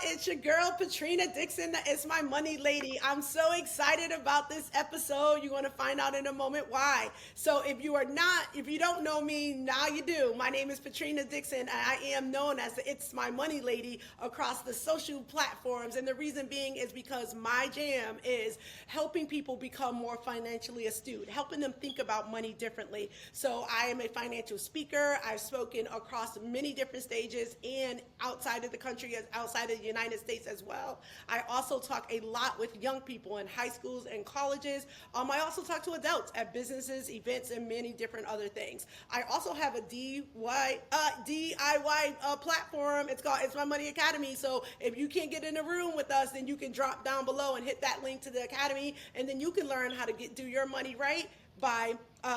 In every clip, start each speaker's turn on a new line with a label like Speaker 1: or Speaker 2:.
Speaker 1: It's your girl, Patrina Dixon. It's my money lady. I'm so excited about this episode. You're going to find out in a moment why. So, if you don't know me, now you do. My name is Patrina Dixon, and I am known as the It's My Money Lady across the social platforms. And the reason being is because my jam is helping people become more financially astute, helping them think about money differently. So, I am a financial speaker. I've spoken across many different stages and outside of the country, as outside of the United States as well. I also talk a lot with young people in high schools and colleges. I also talk to adults at businesses, events, and many different other things. I also have a DIY platform. It's called It's My Money Academy. So if you can't get in a room with us, then you can drop down below and hit that link to the academy, and then you can learn how to do your money right by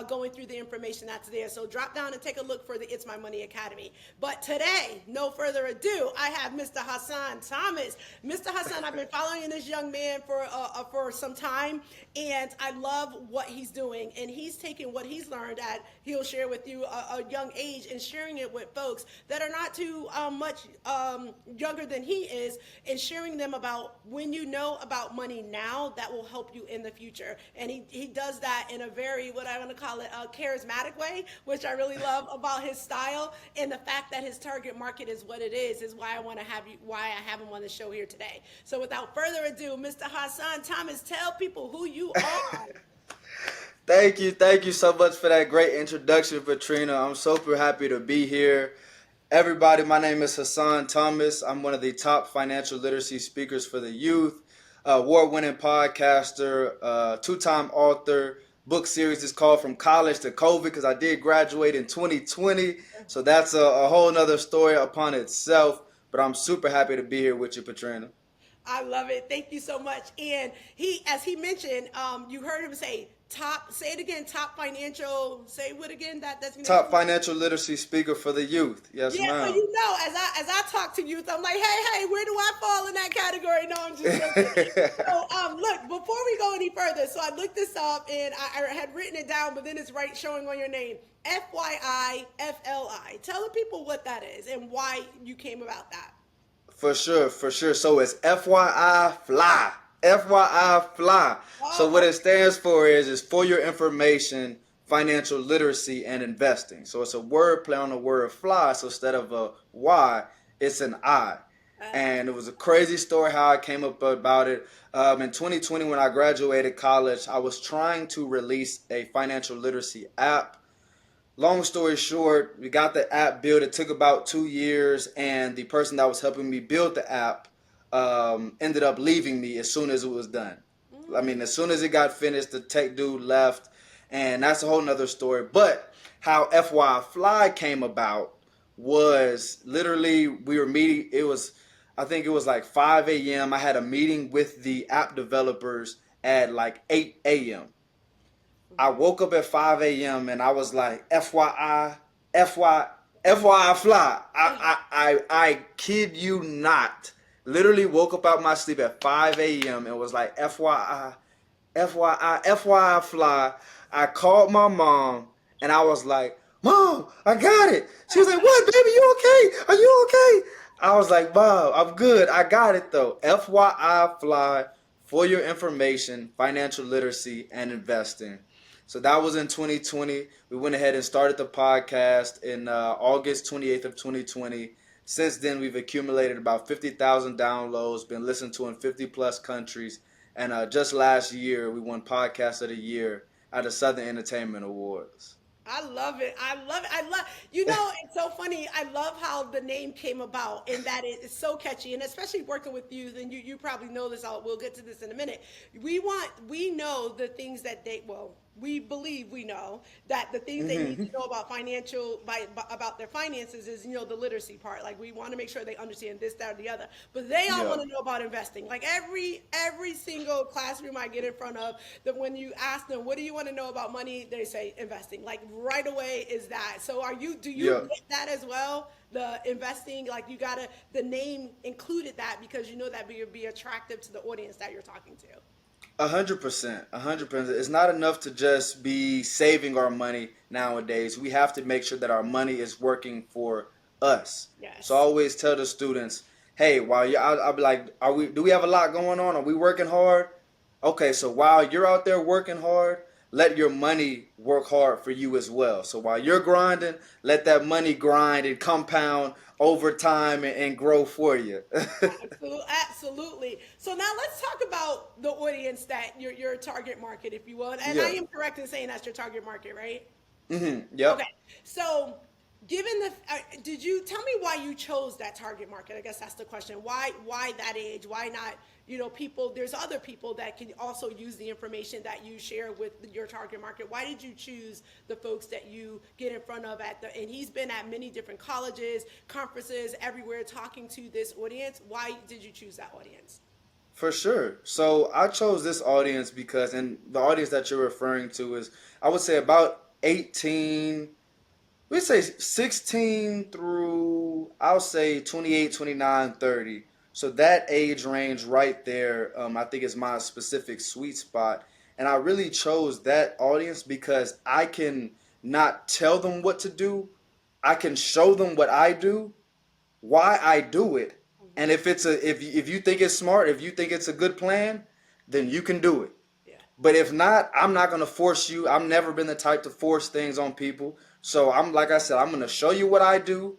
Speaker 1: going through the information that's there. So drop down and take a look for the It's My Money Academy. But today, no further ado, I have Mr. Hassan Thomas. Mr. Hassan, I've been following this young man for some time, and I love what he's doing. And he's taking what he's learned at, he'll share with you a young age, and sharing it with folks that are not too much younger than he is, and sharing them about when you know about money now, that will help you in the future. And he does that in a very, what I want to call it, a charismatic way, which I really love about his style, and the fact that his target market is what it is why I have him on the show here today. So without further ado, Mr. Hassan Thomas, tell people who you are.
Speaker 2: Thank you so much for that great introduction, Patrina. I'm super happy to be here. Everybody, my name is Hassan Thomas. I'm one of the top financial literacy speakers for the youth, award-winning podcaster, two-time author. Book series is called From College to COVID because I did graduate in 2020. So that's a whole nother story upon itself. But I'm super happy to be here with you, Patrina.
Speaker 1: I love it. Thank you so much. And as he mentioned, you heard him say say it again, top financial, say what again? That's
Speaker 2: Top financial literacy speaker for the youth. Yes,
Speaker 1: yeah. So
Speaker 2: ma'am.
Speaker 1: as I talk to youth, I'm like, hey, where do I fall in that category? No, I'm just joking. So look, before we go any further, so I looked this up and I had written it down, but then it's right showing on your name, FYI FLI. Tell the people what that is and why you came about that.
Speaker 2: For sure. So it's FYI fly. FYI fly. So what it stands for is for your information, financial literacy, and investing. So it's a word play on the word fly. So instead of a Y, it's an I. And it was a crazy story how I came up about it. In 2020, when I graduated college, I was trying to release a financial literacy app. Long story short, we got the app built. It took about 2 years, and the person that was helping me build the app ended up leaving me as soon as it was done. I mean, as soon as it got finished, the tech dude left, and that's a whole nother story. But how FY Fly came about was literally we were meeting. I think it was like 5 a.m. I had a meeting with the app developers at like 8 a.m. I woke up at 5 a.m. and I was like, FYI fly. I kid you not. Literally woke up out my sleep at 5 a.m. and was like, FYI fly. I called my mom and I was like, Mom, I got it. She was like, what, baby, you okay? Are you okay? I was like, Mom, I'm good. I got it though. FYI fly, for your information, financial literacy, and investing. So that was in 2020. We went ahead and started the podcast in August 28th of 2020. Since then, we've accumulated about 50,000 downloads, been listened to in 50 plus countries. And just last year, we won Podcast of the Year at the Southern Entertainment Awards.
Speaker 1: I love it. It's so funny. I love how the name came about and that it's so catchy, and especially working with youth, and you probably know this, we'll get to this in a minute. We know the things that we believe we know that the things they need to know about about their finances is, the literacy part. Like, we want to make sure they understand this, that, or the other. But they all want to know about investing. Like, every single classroom I get in front of, that when you ask them, what do you want to know about money? They say investing. Like, right away is that. So do you get that as well? The investing, like, the name included that because you know that would be attractive to the audience that you're talking to.
Speaker 2: 100%. 100%. It's not enough to just be saving our money nowadays. We have to make sure that our money is working for us.
Speaker 1: Yes.
Speaker 2: So I always tell the students, hey, while you, I'll be like, do we have a lot going on? Are we working hard? Okay, so while you're out there working hard, let your money work hard for you as well. So while you're grinding, let that money grind and compound over time and grow for you.
Speaker 1: Absolutely, absolutely. So now let's talk about the audience that your target market, if you will. And I
Speaker 2: Yeah.
Speaker 1: am correct in saying that's your target market, right?
Speaker 2: Yep.
Speaker 1: Okay. So, given the, did you tell me why you chose that target market? I guess that's the question. Why that age? Why not? People. There's other people that can also use the information that you share with your target market. Why did you choose the folks that you get in front of at the? And he's been at many different colleges, conferences, everywhere, talking to this audience. Why did you choose that audience?
Speaker 2: For sure. So I chose this audience because, and the audience that you're referring to is, I would say about 18, we say 16 through, I'll say 28, 29, 30. So that age range right there, I think is my specific sweet spot. And I really chose that audience because I can not tell them what to do. I can show them what I do, why I do it, and if you think it's smart, if you think it's a good plan, then you can do it.
Speaker 1: Yeah.
Speaker 2: But if not, I'm not gonna force you. I've never been the type to force things on people. So I'm like I said, I'm gonna show you what I do,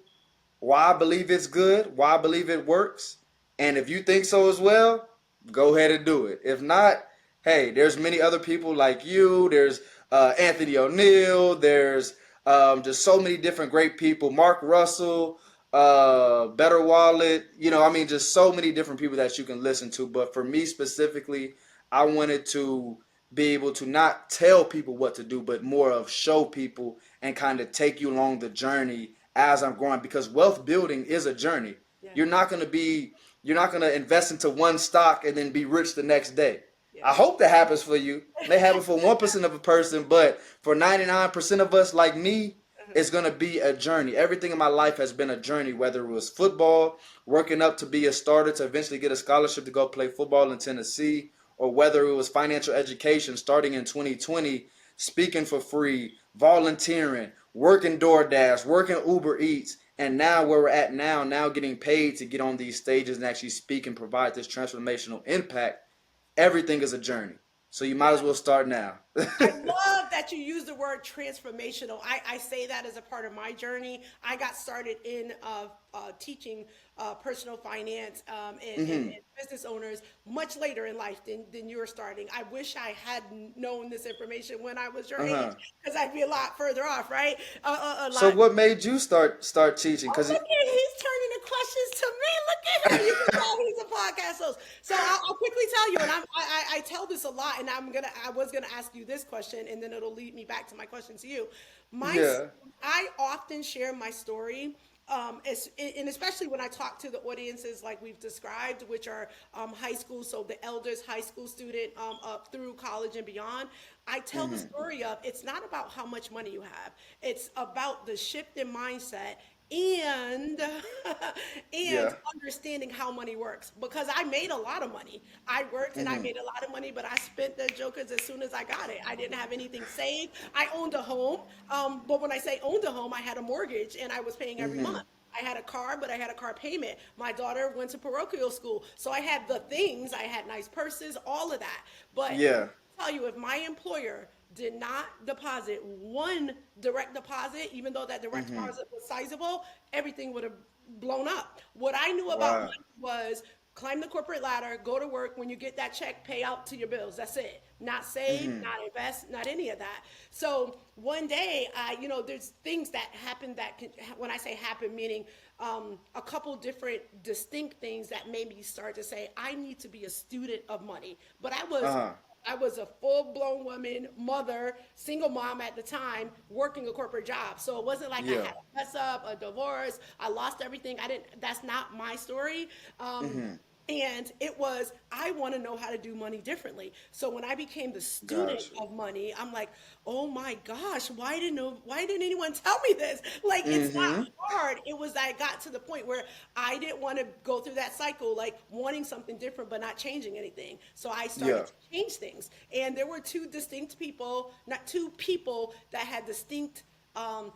Speaker 2: why I believe it's good, why I believe it works, and if you think so as well, go ahead and do it. If not, hey, there's many other people like you. There's Anthony O'Neill. There's just so many different great people. Mark Russell, Better Wallet. I mean, just so many different people that you can listen to. But for me specifically, I wanted to be able to not tell people what to do, but more of show people and kind of take you along the journey as I'm growing, because wealth building is a journey.
Speaker 1: Yeah.
Speaker 2: You're not going to be you're not going to invest into one stock and then be rich the next day.
Speaker 1: Yeah.
Speaker 2: I hope that happens for you. It may happen for 1% of a person, but for 99% of us like me, it's going to be a journey. Everything in my life has been a journey, whether it was football, working up to be a starter to eventually get a scholarship to go play football in Tennessee, or whether it was financial education starting in 2020, speaking for free, volunteering, working DoorDash, working Uber Eats, and now where we're at now getting paid to get on these stages and actually speak and provide this transformational impact. Everything is a journey. So you might as well start now.
Speaker 1: I love that you use the word transformational. I say that as a part of my journey. I got started in teaching personal finance and business owners much later in life than you were starting. I wish I had known this information when I was your age, because I'd be a lot further off, right? A
Speaker 2: So
Speaker 1: lot.
Speaker 2: what made you start teaching?
Speaker 1: Oh,
Speaker 2: Because
Speaker 1: look at, he's turning the questions to me. Look at him. You can tell he's a podcast host. So I'll quickly tell you, and I tell this a lot, and I was gonna ask you this question, and then it'll lead me back to my question to you.
Speaker 2: yeah.
Speaker 1: I often share my story. And especially when I talk to the audiences like we've described, which are high school, so the eldest high school student up through college and beyond, I tell the story of, it's not about how much money you have, it's about the shift in mindset and and
Speaker 2: Yeah.
Speaker 1: understanding how money works, because I made a lot of money. I worked and I made a lot of money, but I spent the jokers as soon as I got it. I didn't have anything saved. I owned a home, but when I say owned a home, I had a mortgage and I was paying every month. I had a car, but I had a car payment. My daughter went to parochial school, so I had the things. I had nice purses, all of that. But
Speaker 2: Yeah.
Speaker 1: tell you, if my employer did not deposit one direct deposit, even though that direct deposit was sizable, everything would have blown up. What I knew about
Speaker 2: Wow.
Speaker 1: money was climb the corporate ladder, go to work. When you get that check, pay out to your bills. That's it. Not save, not invest, not any of that. So one day, there's things that happen that can, when I say happen, meaning a couple different distinct things that made me start to say, I need to be a student of money. But I was a full-blown woman, mother, single mom at the time, working a corporate job. So it wasn't like I
Speaker 2: Yeah.
Speaker 1: had a mess up, a divorce, I lost everything. I didn't. That's not my story. And it was, I want to know how to do money differently. So when I became the student
Speaker 2: Gotcha.
Speaker 1: of money, I'm like, oh my gosh, why didn't anyone tell me this? Like, it's not hard. It was, I got to the point where I didn't want to go through that cycle, like wanting something different but not changing anything. So I
Speaker 2: Yeah.
Speaker 1: started to change things. And there were two distinct people, not two people that had distinct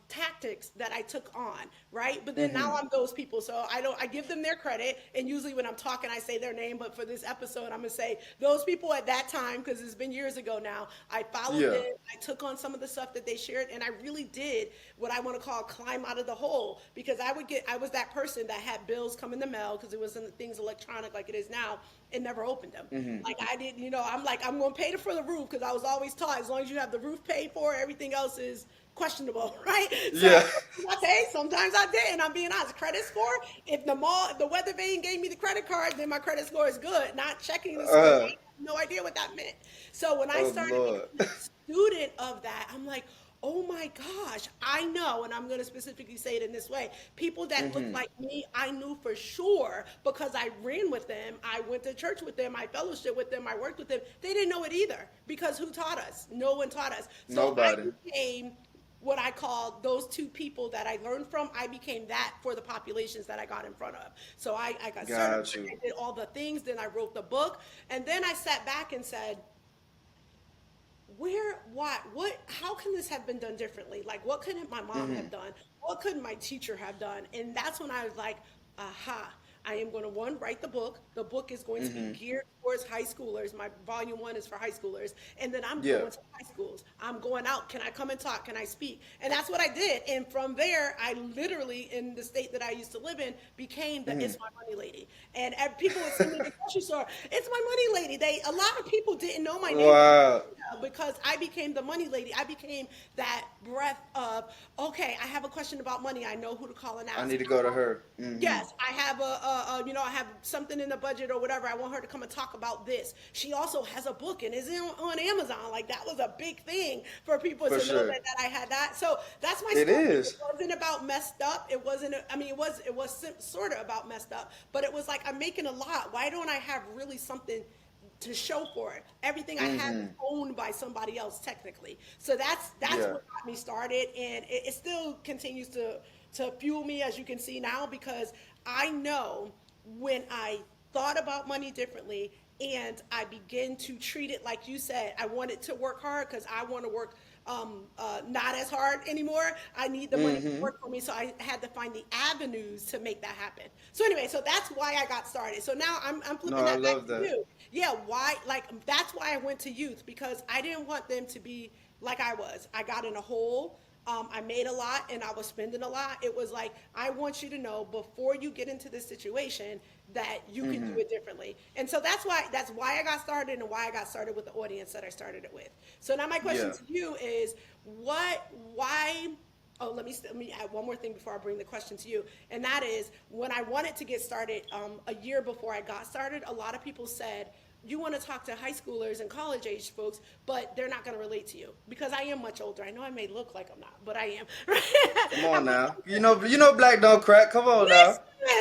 Speaker 1: tactics that I took on, right? But then now I'm those people, so I give them their credit, and usually when I'm talking, I say their name. But for this episode, I'm gonna say those people at that time, because it's been years ago now. I followed
Speaker 2: Yeah.
Speaker 1: them, I took on some of the stuff that they shared, and I really did what I want to call climb out of the hole, because I was that person that had bills come in the mail because it wasn't things electronic like it is now, and never opened them. Like I didn't, I'm like, I'm gonna pay for the roof because I was always taught as long as you have the roof paid for, everything else is questionable, right? So
Speaker 2: Yeah.
Speaker 1: I paid, sometimes I didn't. I'm being honest. Credit score, if the weather vane gave me the credit card, then my credit score is good. Not checking the score, I
Speaker 2: Uh,
Speaker 1: have no idea what that meant. So when I
Speaker 2: oh
Speaker 1: started
Speaker 2: Lord.
Speaker 1: becoming a student of that, I'm like, oh my gosh, I know, and I'm going to specifically say it in this way. People that look like me, I knew for sure because I ran with them. I went to church with them. I fellowship with them. I worked with them. They didn't know it either because who taught us? No one taught us. So I
Speaker 2: Nobody.
Speaker 1: became what I call those two people that I learned from. I became that for the populations that I got in front of. So I got certified,
Speaker 2: Got you.
Speaker 1: I did all the things, then I wrote the book, and then I sat back and said, what, how can this have been done differently? Like, what couldn't my mom have done? What couldn't my teacher have done? And that's when I was like, aha, I am going to write the book. The book is going to be geared towards high schoolers. My volume 1 is for high schoolers. And then I'm
Speaker 2: Yeah.
Speaker 1: going to high schools. I'm going out. Can I come and talk? Can I speak? And that's what I did. And from there, I literally, in the state that I used to live in, became the It's My Money Lady. And people would see me in the grocery store, It's My Money Lady. A lot of people didn't know my name
Speaker 2: Wow.
Speaker 1: because I became the money lady. I became that breath of, okay, I have a question about money. I know who to call and ask.
Speaker 2: I need to go to her.
Speaker 1: Yes, I have I have something in the budget or whatever. I want her to come and talk about this. She also has a book and is on Amazon. Like that was a big thing for people
Speaker 2: For
Speaker 1: to know
Speaker 2: sure.
Speaker 1: that I had that. So that's my
Speaker 2: It
Speaker 1: story.
Speaker 2: is.
Speaker 1: It wasn't about messed up. It wasn't. I mean, it was sort of about messed up, but it was like I'm making a lot. Why don't I have really something to show for it? Everything I have is owned by somebody else technically. So that's
Speaker 2: Yeah.
Speaker 1: what got me started, and it still continues to fuel me, as you can see now, because I know when I thought about money differently and I begin to treat it like you said, I wanted to work hard because I want to work not as hard anymore. I need the money to work for me, so I had to find the avenues to make that happen. So anyway, so that's why I got started. So now I'm
Speaker 2: No,
Speaker 1: flipping
Speaker 2: I
Speaker 1: that back
Speaker 2: love
Speaker 1: to
Speaker 2: that.
Speaker 1: you. Yeah, why? Like that's why I went to youth, because I didn't want them to be like I was. I got in a hole. I made a lot and I was spending a lot. It was like, I want you to know before you get into this situation that you can do it differently. And so that's why I got started, and why I got started with the audience that I started it with. So now my question
Speaker 2: Yeah.
Speaker 1: to you is why, oh, let me add one more thing before I bring the question to you. And that is, when I wanted to get started, a year before I got started, a lot of people said, you want to talk to high schoolers and college age folks, but they're not going to relate to you, because I am much older. I know I may look like I'm not, but I am.
Speaker 2: Come on now. You know black don't crack. Come on now.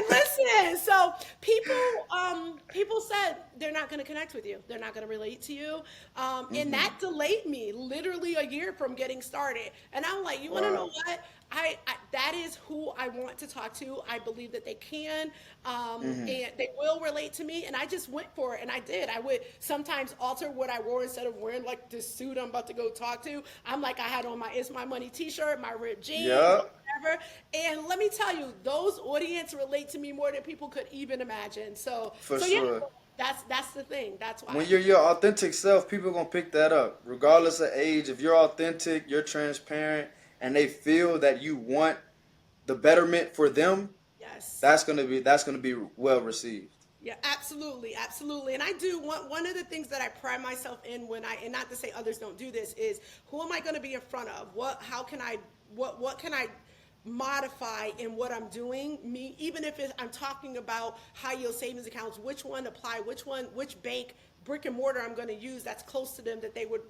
Speaker 1: Listen. So people said they're not going to connect with you. They're not going to relate to you. And that delayed me literally a year from getting started. And I'm like, you want to know
Speaker 2: Wow.
Speaker 1: what? That is who I want to talk to. I believe that they can, and they will relate to me. And I just went for it, and I did. I would sometimes alter what I wore instead of wearing like this suit I'm about to go talk to. I'm like, I had on my It's My Money T-shirt, my ripped jeans,
Speaker 2: Yeah.
Speaker 1: whatever. And let me tell you, those audience relate to me more than people could even imagine. So,
Speaker 2: For
Speaker 1: so yeah,
Speaker 2: sure.
Speaker 1: that's the thing. That's why.
Speaker 2: When you're your authentic self, people gonna pick that up, regardless of age. If you're authentic, you're transparent, and they feel that you want the betterment for them,
Speaker 1: Yes.
Speaker 2: that's gonna be well received.
Speaker 1: Yeah, absolutely, absolutely. And I do one of the things that I pride myself in when and not to say others don't do this, is who am I going to be in front of? How can I, what can I modify in what I'm doing? Me, even if I'm talking about high yield savings accounts, which one apply, which bank, brick and mortar I'm going to use that's close to them that they would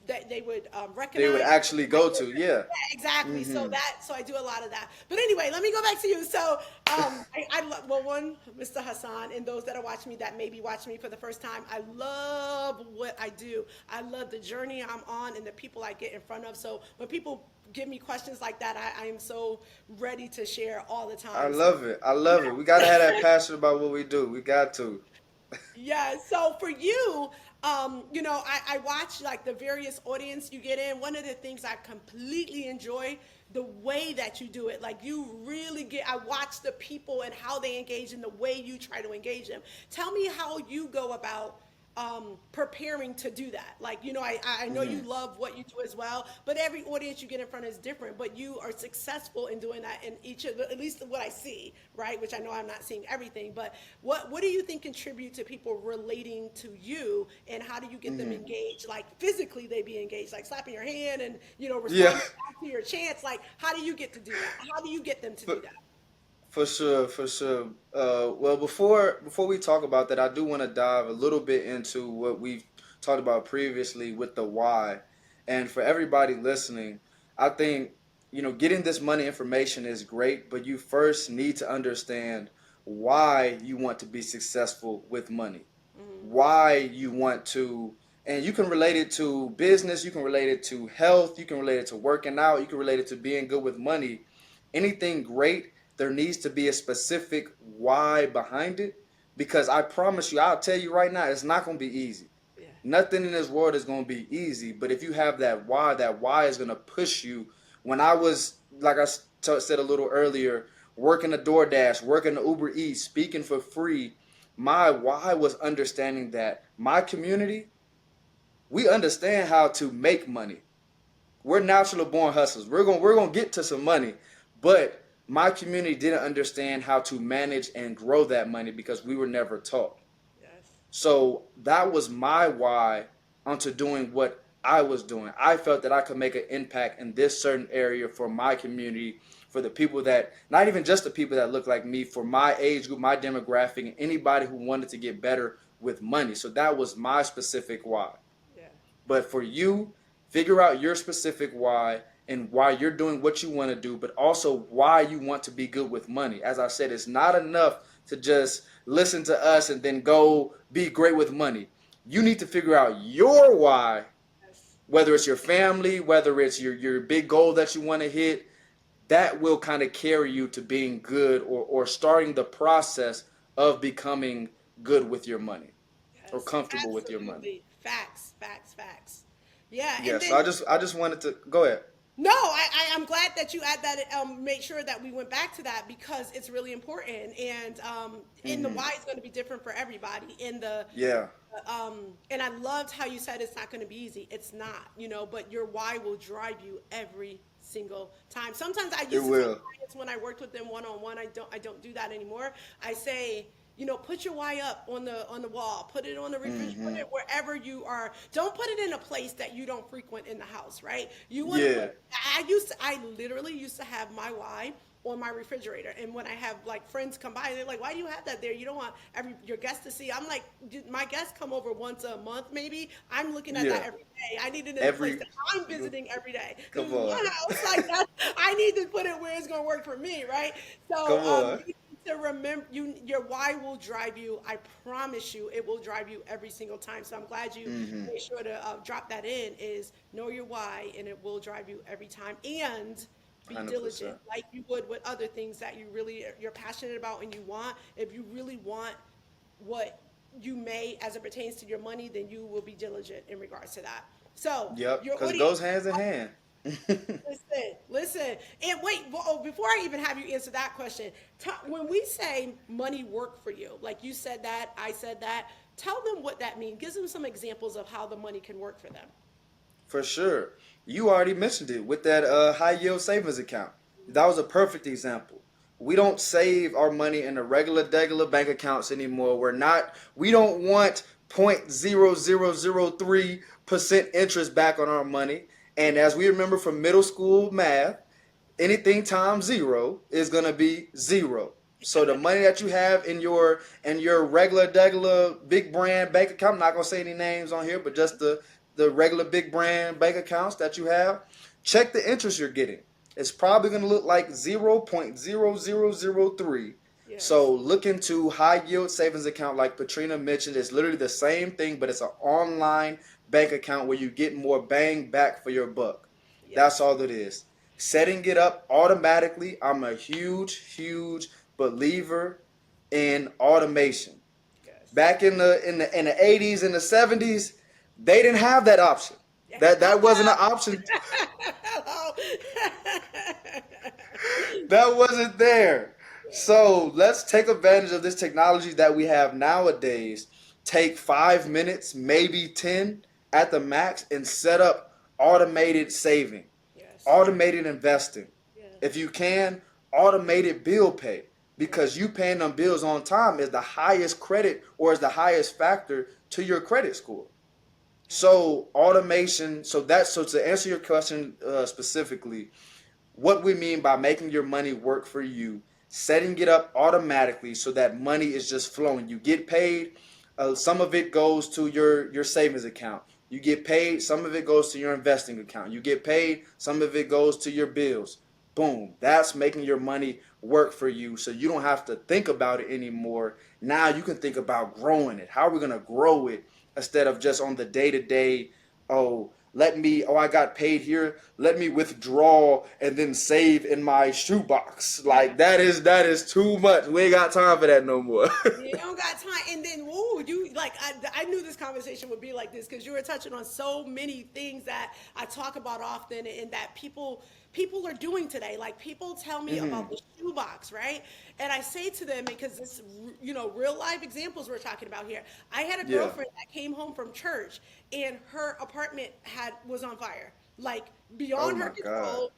Speaker 2: They would
Speaker 1: recognize.
Speaker 2: actually go to, yeah.
Speaker 1: Yeah, exactly. So I do a lot of that. But anyway, let me go back to you. So I love, well, one, Mr. Hassan, and those that are watching me that may be watching me for the first time, I love what I do. I love the journey I'm on and the people I get in front of. So when people give me questions like that, I am so ready to share all the
Speaker 2: I
Speaker 1: time. So,
Speaker 2: love it. I love it. We gotta have that passion about what we do. We got to.
Speaker 1: Yeah. So for you, I watch like the various audience you get in. One of the things I completely enjoy the way that you do it. Like you really I watch the people and how they engage and the way you try to engage them. Tell me how you go about preparing to do that. Like, I know you love what you do as well, but every audience you get in front is different, but you are successful in doing that in each of the, at least what I see, right? Which I know I'm not seeing everything, but what do you think contribute to people relating to you, and how do you get them engaged? Like physically they be engaged, like slapping your hand and,
Speaker 2: Yeah.
Speaker 1: responding back to your chants. Like, how do you get to do that? How do you get them to
Speaker 2: For,
Speaker 1: do that?
Speaker 2: for sure, for sure. Well, before we talk about that, I do want to dive a little bit into what we've talked about previously with the why. And for everybody listening, I think getting this money information is great, but you first need to understand why you want to be successful with money, why you want to, and you can relate it to business, you can relate it to health, you can relate it to working out, you can relate it to being good with money. Anything great, there needs to be a specific why behind it, because I promise you, I'll tell you right now, it's not going to be easy.
Speaker 1: Yeah.
Speaker 2: Nothing in this world is going to be easy, but if you have that why is going to push you. When I was, like I said a little earlier, working a DoorDash, working the Uber Eats, speaking for free, my why was understanding that my community, we understand how to make money. We're naturally born hustlers. We're gonna get to some money, but my community didn't understand how to manage and grow that money because we were never taught.
Speaker 1: Yes.
Speaker 2: So that was my why onto doing what I was doing. I felt that I could make an impact in this certain area for my community, for the people that, not even just the people that look like me, for my age group, my demographic, and anybody who wanted to get better with money. So that was my specific why.
Speaker 1: Yeah.
Speaker 2: But for you, figure out your specific why and why you're doing what you want to do, but also why you want to be good with money. As I said, it's not enough to just listen to us and then go be great with money. You need to figure out your why,
Speaker 1: Yes.
Speaker 2: whether it's your family, whether it's your big goal that you want to hit. That will kind of carry you to being good, or starting the process of becoming good with your money or
Speaker 1: Yes.
Speaker 2: comfortable with your money.
Speaker 1: Absolutely. Facts. Facts. Facts. Yeah.
Speaker 2: Yeah,
Speaker 1: And
Speaker 2: so
Speaker 1: then
Speaker 2: I just wanted to go ahead.
Speaker 1: no, I'm glad that you add that. Make sure that we went back to that because it's really important. And the why is going to be different for everybody.
Speaker 2: Yeah,
Speaker 1: And I loved how you said it's not going to be easy. It's not, but your why will drive you every single time. Sometimes I
Speaker 2: it
Speaker 1: used to tell
Speaker 2: will.
Speaker 1: clients when I worked with them one on one. I don't do that anymore. I say, put your why up on the wall, put it on the refrigerator, put
Speaker 2: Hmm.
Speaker 1: it wherever you are. Don't put it in a place that you don't frequent in the house, right? You want to
Speaker 2: Yeah,
Speaker 1: put. I literally used to have my why on my refrigerator, and when I have like friends come by, they're like, "Why do you have that there? You don't want your guests to see." I'm like, My guests come over once a month, maybe. I'm looking at that
Speaker 2: yeah.
Speaker 1: every day. I need it in a place
Speaker 2: Every
Speaker 1: that I'm visiting every day. This
Speaker 2: come
Speaker 1: is
Speaker 2: on,
Speaker 1: one house like that. I need to put it where it's going to work for me, right? So
Speaker 2: come on.
Speaker 1: you need to remember, your why will drive you. I promise you, it will drive you every single time. So I'm glad you
Speaker 2: Hmm.
Speaker 1: made sure to drop that in. Is know your why, and it will drive you every time. And be
Speaker 2: 100%.
Speaker 1: diligent, like you would with other things that you're passionate about and you want. If you really want what you may as it pertains to your money, then you will be diligent in regards to that. So
Speaker 2: Yep,
Speaker 1: your
Speaker 2: because it
Speaker 1: audience.
Speaker 2: goes hands in hand.
Speaker 1: Listen, and wait. Before I even have you answer that question, when we say money work for you, like you said that, I said that. Tell them what that means. Give them some examples of how the money can work for them.
Speaker 2: For sure. You already mentioned it with that high yield savings account. That was a perfect example. We don't save our money in the regular bank accounts anymore. We don't want 0.0003% interest back on our money. And as we remember from middle school math, anything times zero is gonna be zero. So the money that you have in your regular big brand bank account, I'm not gonna say any names on here, but just the regular big brand bank accounts that you have, check the interest you're getting. It's probably gonna look like 0.0003.
Speaker 1: Yes.
Speaker 2: So look into high yield savings account like Patrina mentioned. It's literally the same thing, but it's an online bank account where you get more bang back for your buck. That's
Speaker 1: Yes.
Speaker 2: all it is. Setting it up automatically. I'm a huge believer in automation.
Speaker 1: Yes.
Speaker 2: Back in the 80s and the 70s, they didn't have that option.
Speaker 1: Yeah.
Speaker 2: That wasn't
Speaker 1: Hello.
Speaker 2: an option.
Speaker 1: Hello.
Speaker 2: That wasn't there. So let's take advantage of this technology that we have nowadays. Take 5 minutes, maybe 10 at the max, and set up automated saving,
Speaker 1: Yes.
Speaker 2: automated investing. If
Speaker 1: Yes.
Speaker 2: you can, automated bill pay. Because you paying them bills on time is the highest credit or is the highest factor to your credit score. So automation, so to answer your question specifically, what we mean by making your money work for you, setting it up automatically so that money is just flowing. You get paid, some of it goes to your savings account. You get paid, some of it goes to your investing account. You get paid, some of it goes to your bills. Boom. That's making your money work for you so you don't have to think about it anymore. Now you can think about growing it. How are we going to grow it instead of just on the day to day? I got paid here, let me withdraw and then save in my shoebox.
Speaker 1: Yeah.
Speaker 2: Like that is too much. We ain't got time for that no more.
Speaker 1: You don't got time. And then, woo, you like, I knew this conversation would be like this because you were touching on so many things that I talk about often and that people are doing today. Like, people tell me about the shoebox, right? And I say to them, because this, real life examples we're talking about here. I had a
Speaker 2: Yeah.
Speaker 1: girlfriend that came home from church and her apartment was on fire, like
Speaker 2: Oh
Speaker 1: beyond her
Speaker 2: my God.
Speaker 1: control.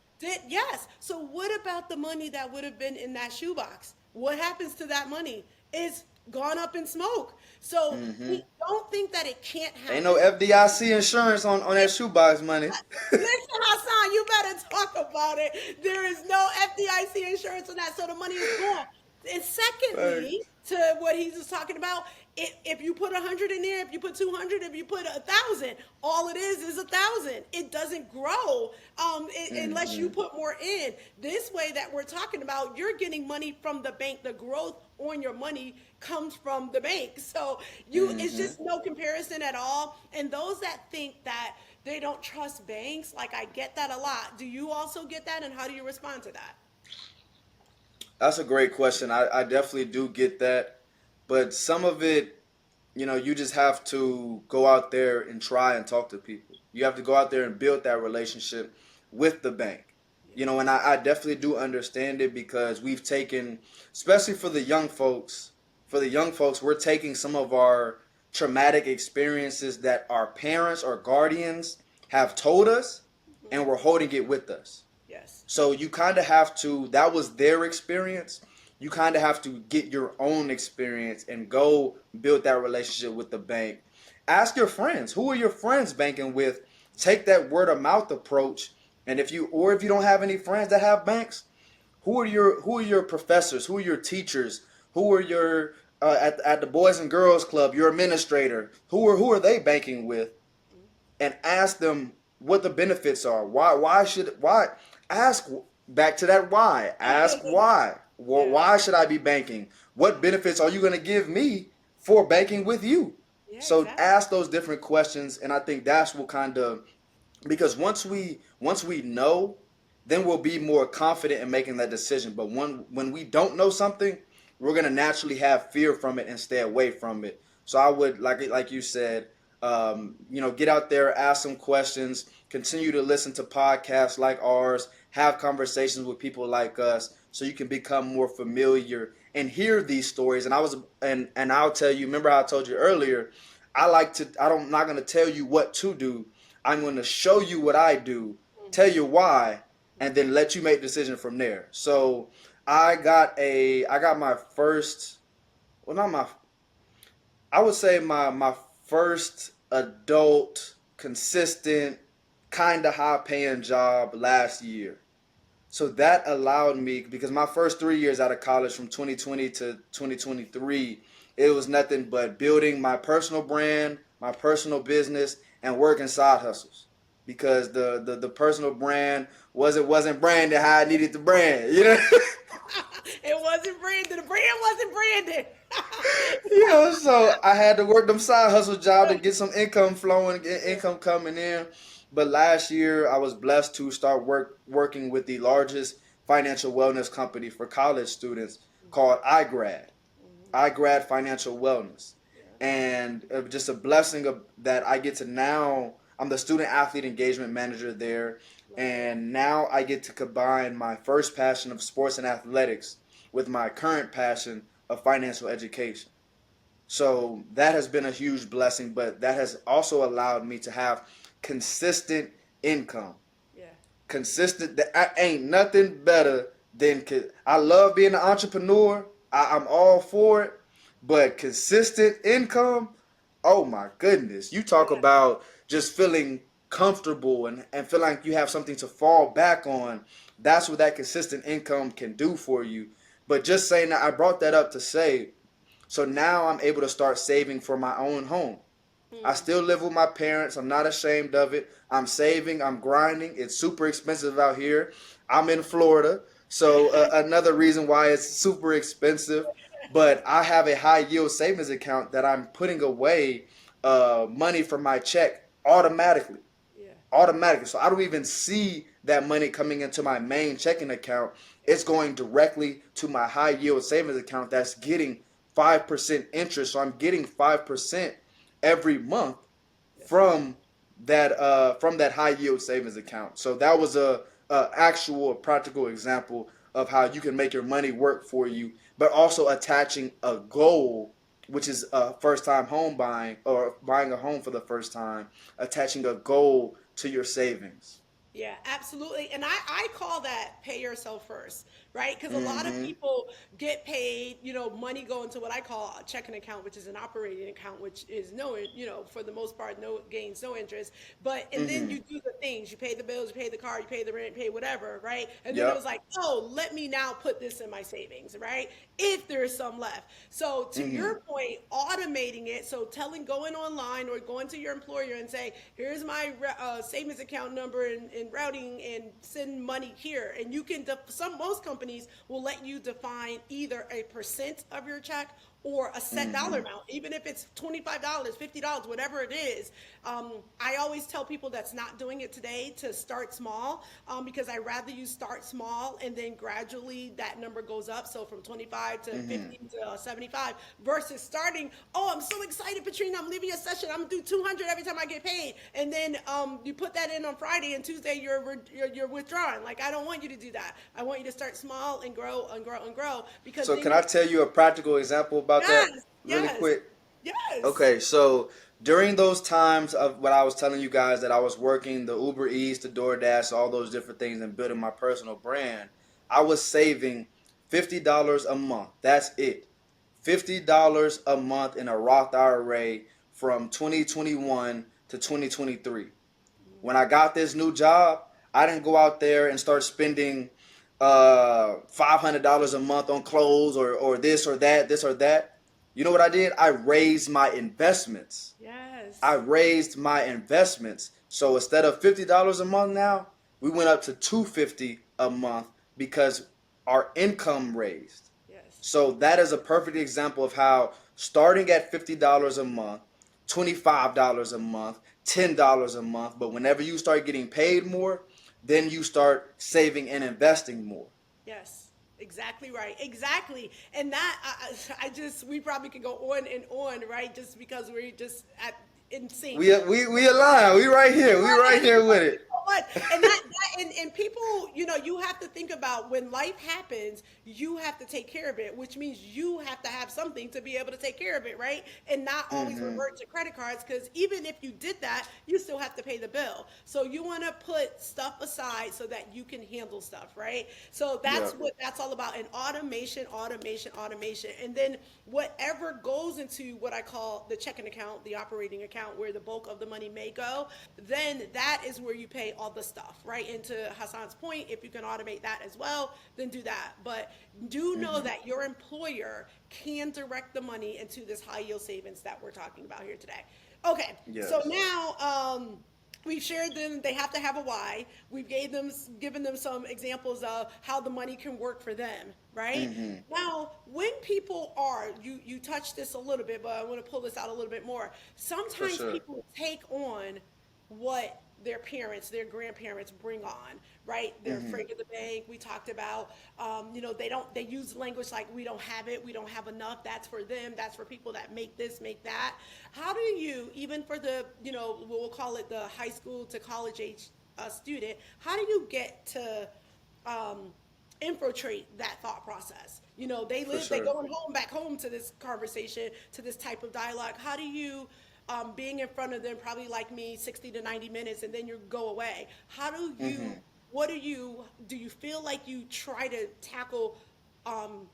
Speaker 1: Yes. So what about the money that would have been in that shoebox? What happens to that money? It's gone up in smoke. So we don't think that it can't
Speaker 2: Ain't no
Speaker 1: happen.
Speaker 2: FDIC insurance on that shoebox money.
Speaker 1: Listen, Hassan, you better talk about it. There is no FDIC insurance on that, so the money is gone. And secondly,
Speaker 2: Facts.
Speaker 1: to what he's just talking about, if you put 100 in there, if you put 200, if you put 1,000, all it is 1,000. It doesn't grow unless you put more in. This way that we're talking about, you're getting money from the bank. The growth on your money comes from the bank. So it's just no comparison at all. And those that think that they don't trust banks, like, I get that a lot. Do you also get that, and how do you respond to that?
Speaker 2: That's a great question. I definitely do get that. But some of it, you just have to go out there and try and talk to people. You have to go out there and build that relationship with the bank. And I definitely do understand it because we've taken, especially for the young folks, we're taking some of our traumatic experiences that our parents or guardians have told us and we're holding it with us.
Speaker 1: Yes.
Speaker 2: So you kind of have to, that was their experience. You kind of have to get your own experience and go build that relationship with the bank. Ask your friends, who are your friends banking with? Take that word of mouth approach. And if you don't have any friends that have banks, who are your professors? Who are your teachers? Who are your at the Boys and Girls Club, your administrator? Who are they banking with? And ask them what the benefits are. Why ask back to that why. Ask why. Well,
Speaker 1: Yeah.
Speaker 2: why should I be banking? What benefits are you going to give me for banking with you?
Speaker 1: Yeah,
Speaker 2: So
Speaker 1: exactly.
Speaker 2: ask those different questions, and I think that's what kind of, because once we know, then we'll be more confident in making that decision. But when we don't know something, we're gonna naturally have fear from it and stay away from it. So I would, like you said, get out there, ask some questions, continue to listen to podcasts like ours, have conversations with people like us, so you can become more familiar and hear these stories. And I'll tell you. Remember how I told you earlier? I'm not gonna tell you what to do. I'm gonna show you what I do, tell you why, and then let you make a decision from there. So I got my first, well, not my, I would say my first adult consistent kind of high paying job last year. So that allowed me, because my first 3 years out of college from 2020 to 2023, it was nothing but building my personal brand, my personal business, and working side hustles. Because the personal brand wasn't branded how I needed to brand,
Speaker 1: It wasn't branded. The brand wasn't branded.
Speaker 2: So I had to work them side hustle job to get some income flowing, get income coming in. But last year I was blessed to start working with the largest financial wellness company for college students called iGrad. iGrad Financial Wellness. and just a blessing of that I get to now. I'm the student athlete engagement manager there,
Speaker 1: Love it.
Speaker 2: and now I get to combine my first passion of sports and athletics with my current passion of financial education. So that has been a huge blessing, but that has also allowed me to have consistent income.
Speaker 1: Yeah.
Speaker 2: Consistent, that ain't nothing better than, I love being an entrepreneur. I'm all for it, but consistent income, oh my goodness. You talk
Speaker 1: Yeah.
Speaker 2: about just feeling comfortable and feel like you have something to fall back on. That's what that consistent income can do for you. But just saying that, I brought that up to say, so now I'm able to start saving for my own home. I
Speaker 1: Mm.
Speaker 2: still live with my parents. I'm not ashamed of it. I'm saving. I'm grinding. It's super expensive out here. I'm in Florida. So another reason why it's super expensive. But I have a high yield savings account that I'm putting away money from my check automatically.
Speaker 1: Yeah.
Speaker 2: Automatically. So I don't even see that money coming into my main checking account. It's going directly to my high yield savings account that's getting 5% interest. So I'm getting 5% every month
Speaker 1: Yes, sir.
Speaker 2: from that high yield savings account. So that was a actual practical example of how you can make your money work for you, but also attaching a goal, which is first time home buying or buying a home for the first time, attaching a goal to your savings.
Speaker 1: Yeah, absolutely. And I call that pay yourself first, right? Because a lot of
Speaker 2: Mm-hmm.
Speaker 1: people get paid, money go into what I call a checking account, which is an operating account, which is no, for the most part, no gains, no interest. And then
Speaker 2: Mm-hmm.
Speaker 1: you do the things, you pay the bills, you pay the car, you pay the rent, pay whatever, right? And then it was
Speaker 2: Yep.
Speaker 1: like, oh, let me now put this in my savings, right? If there's some left. So to
Speaker 2: Mm-hmm.
Speaker 1: your point, automating it, so going online or going to your employer and say, here's my savings account number and routing and send money here. And you can, most companies will let you define either a percent of your check or a set dollar
Speaker 2: Mm-hmm.
Speaker 1: amount, even if it's $25, $50, whatever it is. I always tell people that's not doing it today to start small, because I rather you start small and then gradually that number goes up. So from 25 to
Speaker 2: Mm-hmm.
Speaker 1: 50 to 75 versus starting, oh, I'm so excited, Patrina, I'm leaving a session, I'm gonna do 200 every time I get paid. And then you put that in on Friday and Tuesday you're withdrawing. Like, I don't want you to do that. I want you to start small and grow and grow and grow, because
Speaker 2: So
Speaker 1: then
Speaker 2: can I
Speaker 1: you're,
Speaker 2: tell you a practical example about that
Speaker 1: yes,
Speaker 2: really
Speaker 1: yes,
Speaker 2: quick?
Speaker 1: yes.
Speaker 2: Okay, so during those times of what I was telling you guys that I was working the Uber Eats, the DoorDash, all those different things and building my personal brand, I was saving $50 a month. That's it. $50 a month in a Roth IRA from 2021 to 2023. When I got this new job, I didn't go out there and start spending $500 a month on clothes or this or that. You know what I did? I raised my investments. I
Speaker 1: Yes.
Speaker 2: raised my investments. So instead of $50 a month now, we went up to $250 a month because our income raised.
Speaker 1: Yes.
Speaker 2: So that is a perfect example of how starting at $50 a month, $25 a month, $10 a month, but whenever you start getting paid more, then you start saving and investing more.
Speaker 1: Yes. Exactly right. Exactly. And that I just we probably could go on and on, right? Just because we're just at in sync.
Speaker 2: We align. We right here. We right here with it.
Speaker 1: What? And and people, you have to think about when life happens, you have to take care of it, which means you have to have something to be able to take care of it, right? And not always
Speaker 2: Mm-hmm.
Speaker 1: revert to credit cards, because even if you did that, you still have to pay the bill. So you want to put stuff aside so that you can handle stuff, right? So that's
Speaker 2: Yeah.
Speaker 1: what that's all about, an automation, automation, automation. And then whatever goes into what I call the checking account, the operating account, where the bulk of the money may go, then that is where you pay all the stuff, right? And to Hassan's point, if you can automate that as well, then do that. But do know
Speaker 2: Mm-hmm.
Speaker 1: that your employer can direct the money into this high yield savings that we're talking about here today. Okay, so
Speaker 2: Yes.
Speaker 1: now we've shared them. They have to have a why. We've given them some examples of how the money can work for them, right?
Speaker 2: Mm-hmm.
Speaker 1: Now, when people are, you touched this a little bit, but I want to pull this out a little bit more.
Speaker 2: For
Speaker 1: Sometimes
Speaker 2: sure.
Speaker 1: people take on what their parents, their grandparents bring on, right? They're afraid of the bank. We talked about, they use language like we don't have it, we don't have enough. That's for them. That's for people that make this, make that. How do you, even for the, we'll call it the high school to college age student, how do you get to um, infiltrate that thought process?
Speaker 2: For
Speaker 1: They
Speaker 2: sure.
Speaker 1: going home, back home to this conversation, to this type of dialogue. How do you, being in front of them, probably like me, 60 to 90 minutes, and then you go away. How do you, do you feel like you try to tackle um,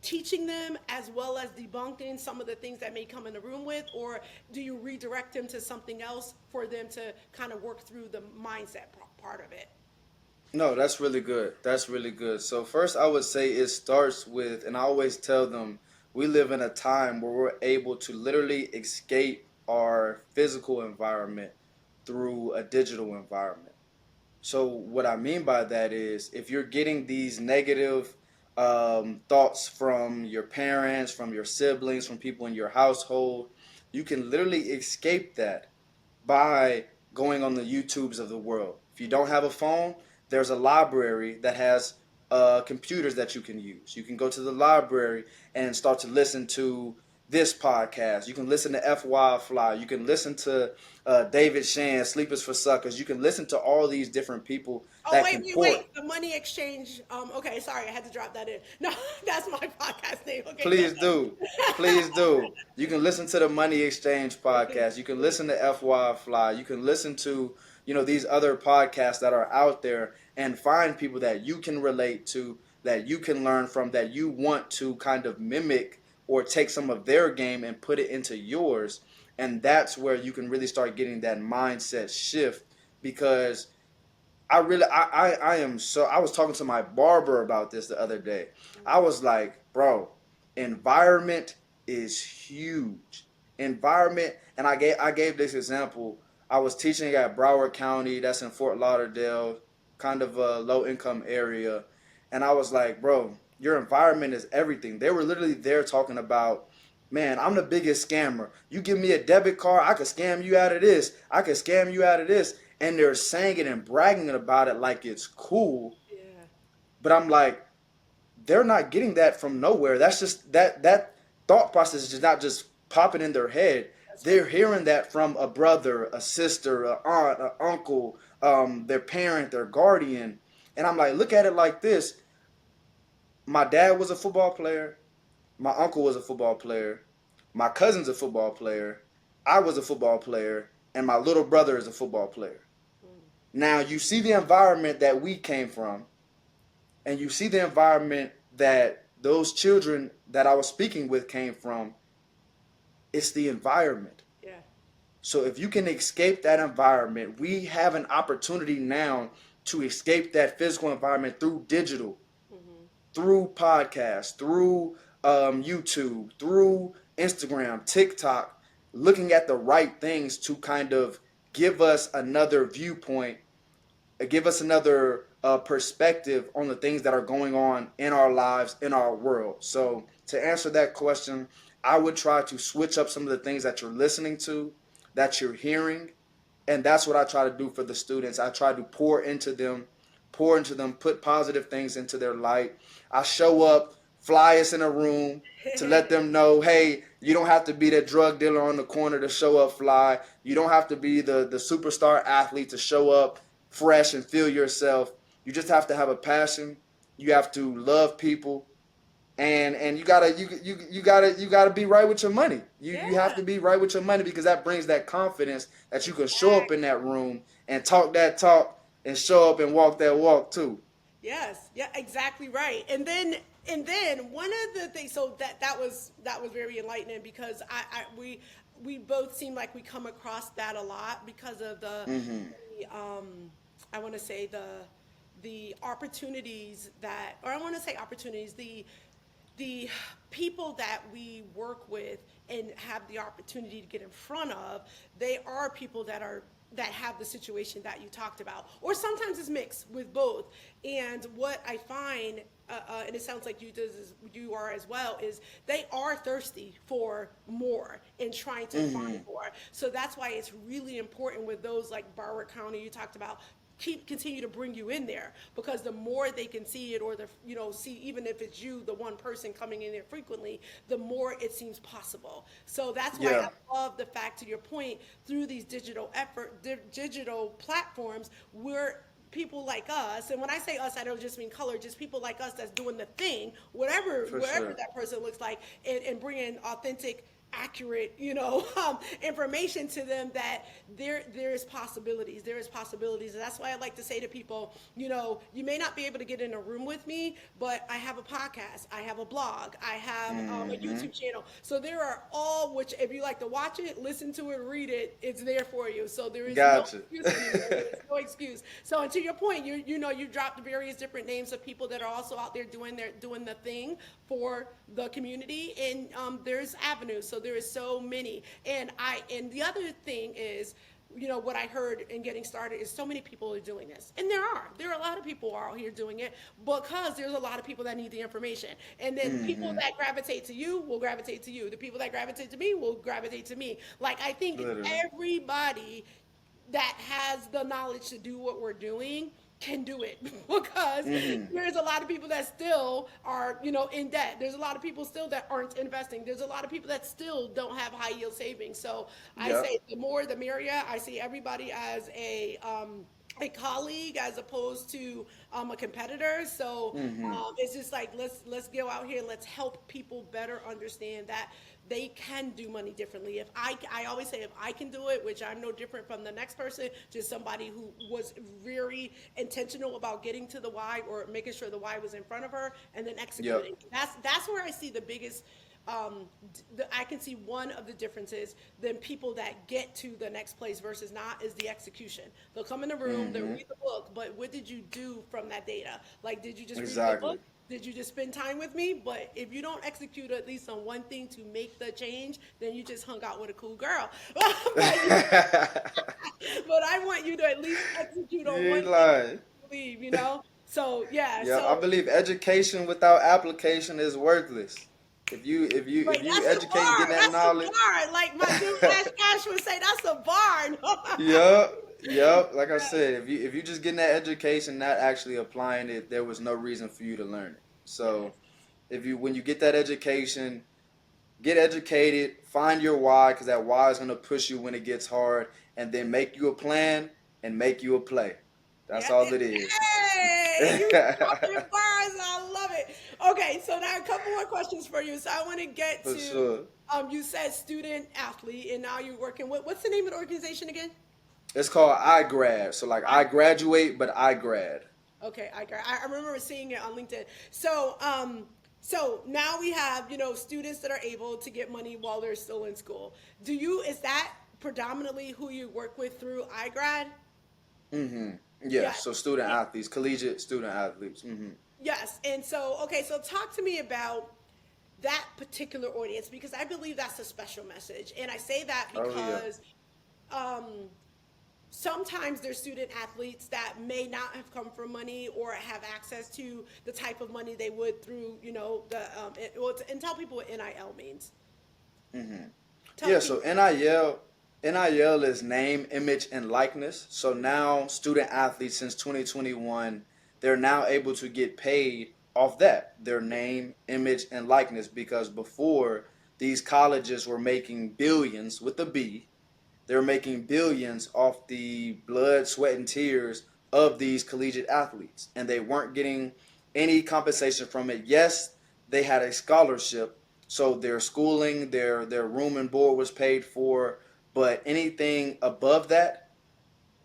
Speaker 1: teaching them as well as debunking some of the things that may come in the room with, or do you redirect them to something else for them to kind of work through the mindset part of it?
Speaker 2: No, that's really good. That's really good. So first, I would say it starts with, and I always tell them, we live in a time where we're able to literally escape our physical environment through a digital environment. So what I mean by that is, if you're getting these negative thoughts from your parents, from your siblings, from people in your household, you can literally escape that by going on the YouTubes of the world. If you don't have a phone, there's a library that has computers that you can use. You can go to the library and start to listen to this podcast. You can listen to FY Fly. You can listen to David Shan, Sleepers for Suckers. You can listen to all these different people
Speaker 1: Oh,
Speaker 2: that
Speaker 1: wait,
Speaker 2: can
Speaker 1: wait,
Speaker 2: pour.
Speaker 1: wait. The money exchange. Okay, sorry, I had to drop that in. No, that's my podcast name. Okay, go
Speaker 2: Please do. Please do. You can listen to the Money Exchange
Speaker 1: ahead.
Speaker 2: podcast. You can listen to FY Fly. You can listen to, these other podcasts that are out there and find people that you can relate to, that you can learn from, that you want to kind of mimic or take some of their game and put it into yours. And that's where you can really start getting that mindset shift, because I am so, I was talking to my barber about this the other day. I was like, bro, environment is huge. Environment, and I gave this example. I was teaching at Broward County, that's in Fort Lauderdale, kind of a low income area. And I was like, bro, your environment is everything. They were literally there talking about, man, I'm the biggest scammer. You give me a debit card, I could scam you out of this. I could scam you out of this. And they're saying it and bragging about it like it's cool.
Speaker 1: Yeah,
Speaker 2: But I'm like, they're not getting that from nowhere. That's just that thought process is just not just popping in their head.
Speaker 1: that's right.
Speaker 2: They're hearing that from a brother, a sister, a aunt, an uncle, their parent, their guardian. And I'm like, look at it like this. My dad was a football player. My uncle was a football player. My cousin's a football player. I was a football player. And my little brother is a football player. Now you see the environment that we came from, and you see the environment that those children that I was speaking with came from. It's the environment.
Speaker 1: Yeah.
Speaker 2: So if you can escape that environment, we have an opportunity now to escape that physical environment through digital, through podcasts, through YouTube, through Instagram, TikTok, looking at the right things to kind of give us another viewpoint, give us another perspective on the things that are going on in our lives, in our world. So to answer that question, I would try to switch up some of the things that you're listening to, that you're hearing, and that's what I try to do for the students. I try to pour into them, put positive things into their light. I show up, fly us in a room to let them know, hey, you don't have to be that drug dealer on the corner to show up fly. You don't have to be the superstar athlete to show up fresh and feel yourself. You just have to have a passion. You have to love people, and you gotta be right with your money. You have
Speaker 1: Yeah,
Speaker 2: to be right with your money, because that brings that confidence that you can show up in
Speaker 1: exactly.
Speaker 2: that room and talk that talk and show up and walk that walk too.
Speaker 1: Yes, yeah, exactly right. And then one of the things, so that was very enlightening, because we both seem like we come across that a lot because of the I want to say the opportunities that, or I want to say opportunities, the people that we work with and have the opportunity to get in front of, they are people that are that have the situation that you talked about, or sometimes it's mixed with both. And what I find, and it sounds like you are as well, is they are thirsty for more and trying to find more. So that's why it's really important with those like Broward County you talked about, continue to bring you in there, because the more they can see it, or see, even if it's you, the one person coming in there frequently, the more it seems possible. So that's why
Speaker 2: Yeah.
Speaker 1: I love the fact, to your point, through these digital platforms, we're people like us, and when I say us, I don't just mean color, just people like us that's doing the thing, whatever
Speaker 2: For
Speaker 1: wherever
Speaker 2: sure.
Speaker 1: that person looks like, and bringing authentic, accurate, information to them, that there is possibilities. There is possibilities, and that's why I like to say to people, you may not be able to get in a room with me, but I have a podcast, I have a blog, I have a YouTube channel. So there are all, which if you like to watch it, listen to it, read it, it's there for you. So there is no
Speaker 2: Gotcha.
Speaker 1: excuse anymore. There is no excuse. So, and to your point, you dropped various different names of people that are also out there doing the thing for the community, and there's avenues. So there is so many. And the other thing is, what I heard in getting started is so many people are doing this, and there are a lot of people out here doing it, because there's a lot of people that need the information, and then people that gravitate to you will gravitate to you. The people that gravitate to me will gravitate to me. Like, I think
Speaker 2: Literally.
Speaker 1: everybody that has the knowledge to do what we're doing can do it, because there's a lot of people that still are, in debt. There's a lot of people still that aren't investing. There's a lot of people that still don't have high yield savings. So I
Speaker 2: Yep.
Speaker 1: say the more the merrier. I see everybody as a colleague, as opposed to a competitor. So it's just like, let's go out here and let's help people better understand that they can do money differently. If I always say, if I can do it, which I'm no different from the next person, just somebody who was very intentional about getting to the why, or making sure the why was in front of her, and then
Speaker 2: Yep.
Speaker 1: executing. That's where I see the biggest. I can see one of the differences than people that get to the next place versus not, is the execution. They'll come in the room, they'll read the book, but what did you do from that data? Like, did you just read the
Speaker 2: Exactly.
Speaker 1: book? Did you just spend time with me? But if you don't execute at least on one thing to make the change, then you just hung out with a cool girl. But I want you to at least execute
Speaker 2: You
Speaker 1: on
Speaker 2: ain't
Speaker 1: one thing
Speaker 2: lying.
Speaker 1: you believe. So yeah,
Speaker 2: Yeah, I
Speaker 1: so
Speaker 2: believe education without application is worthless. If
Speaker 1: right,
Speaker 2: you
Speaker 1: that's a
Speaker 2: educate and get
Speaker 1: bar.
Speaker 2: that
Speaker 1: That's a
Speaker 2: knowledge,
Speaker 1: bar. Like my dude Ash would say, that's a bar.
Speaker 2: yep, yep. Like I said, if you just getting that education, not actually applying it, there was no reason for you to learn it. So
Speaker 1: Yes.
Speaker 2: if you when you get that education, get educated, find your why, because that why is gonna push you when it gets hard, and then make you a plan and make you a play. That's
Speaker 1: Yeah.
Speaker 2: all it is.
Speaker 1: Hey, you dropping bars. I love it. Okay, so now a couple more questions for you. So I want to get
Speaker 2: For
Speaker 1: to,
Speaker 2: sure.
Speaker 1: you said student athlete, and now you're working with, what's the name of the organization again?
Speaker 2: It's called I grad. So like I graduate, but I grad.
Speaker 1: Okay, I remember seeing it on LinkedIn. So now we have, students that are able to get money while they're still in school. Is that predominantly who you work with through iGrad?
Speaker 2: Mm-hmm. Yeah.
Speaker 1: Yes.
Speaker 2: So student athletes, collegiate student athletes. Mm-hmm.
Speaker 1: Yes. And so, okay, so talk to me about that particular audience, because I believe that's a special message. And I say that
Speaker 2: Oh yeah.
Speaker 1: because um, sometimes there's student athletes that may not have come from money, or have access to the type of money they would through, and tell people what NIL means.
Speaker 2: Mm-hmm.
Speaker 1: Tell
Speaker 2: Yeah. So
Speaker 1: people.
Speaker 2: NIL is name, image, and likeness. So now student athletes since 2021, they're now able to get paid off that their name, image, and likeness, because before these colleges were making billions with a B. They're making billions off the blood, sweat, and tears of these collegiate athletes, and they weren't getting any compensation from it. Yes, they had a scholarship, so their schooling, their room and board was paid for, but anything above that,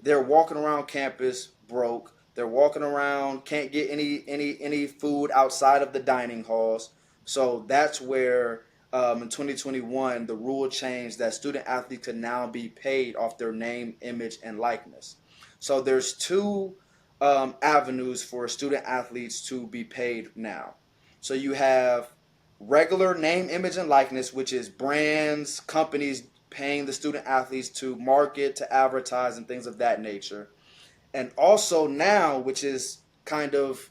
Speaker 2: they're walking around campus broke. They're walking around, can't get any food outside of the dining halls. So that's where in 2021 the rule changed that student athletes could now be paid off their name, image, and likeness. So there's two avenues for student athletes to be paid now. So you have regular name, image, and likeness, which is brands, companies paying the student athletes to market, to advertise, and things of that nature. And also now, which is kind of